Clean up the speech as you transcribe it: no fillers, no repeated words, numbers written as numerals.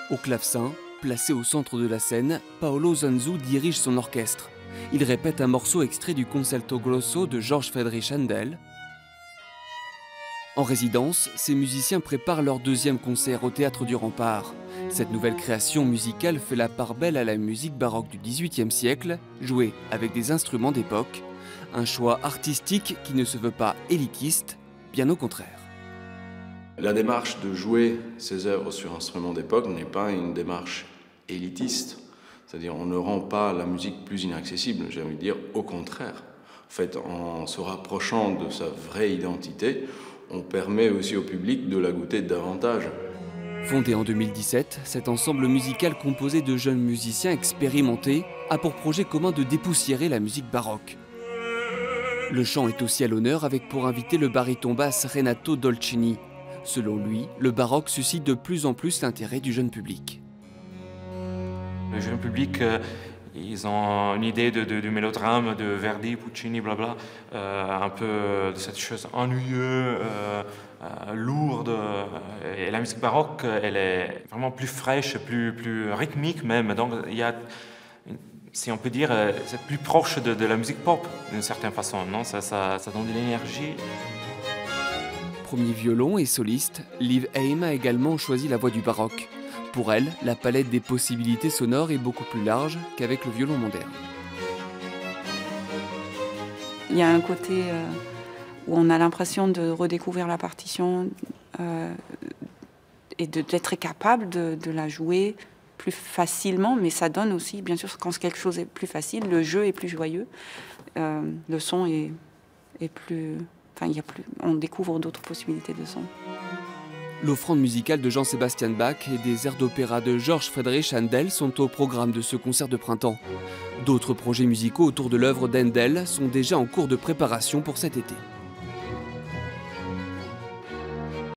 Au clavecin, placé au centre de la scène, Paolo Zanzu dirige son orchestre. Il répète un morceau extrait du Concerto Grosso de Georg Friedrich Händel. En résidence, ces musiciens préparent leur deuxième concert au Théâtre du Rempart. Cette nouvelle création musicale fait la part belle à la musique baroque du XVIIIe siècle, jouée avec des instruments d'époque. Un choix artistique qui ne se veut pas élitiste, bien au contraire. La démarche de jouer ces œuvres sur instruments d'époque n'est pas une démarche élitiste. C'est-à-dire on ne rend pas la musique plus inaccessible, j'ai envie de dire au contraire. En fait, en se rapprochant de sa vraie identité, on permet aussi au public de la goûter davantage. Fondé en 2017, cet ensemble musical composé de jeunes musiciens expérimentés a pour projet commun de dépoussiérer la musique baroque. Le chant est aussi à l'honneur avec pour invité le baryton basse Renato Dolcini. Selon lui, le baroque suscite de plus en plus l'intérêt du jeune public. Le jeune public, ils ont une idée du mélodrame de Verdi, Puccini, blabla, un peu de cette chose ennuyeuse, lourde. Et la musique baroque, elle est vraiment plus fraîche, plus rythmique même. Donc il y a, si on peut dire, c'est plus proche de la musique pop d'une certaine façon. Non, ça donne de l'énergie. Premier violon et soliste, Liv Heim a également choisi la voix du baroque. Pour elle, la palette des possibilités sonores est beaucoup plus large qu'avec le violon moderne. Il y a un côté où on a l'impression de redécouvrir la partition et d'être capable de la jouer plus facilement, mais ça donne aussi, bien sûr, quand quelque chose est plus facile, le jeu est plus joyeux, le son est plus... Enfin, on découvre d'autres possibilités de son. L'offrande musicale de Jean-Sébastien Bach et des airs d'opéra de Georg Friedrich Händel sont au programme de ce concert de printemps. D'autres projets musicaux autour de l'œuvre d'Händel sont déjà en cours de préparation pour cet été.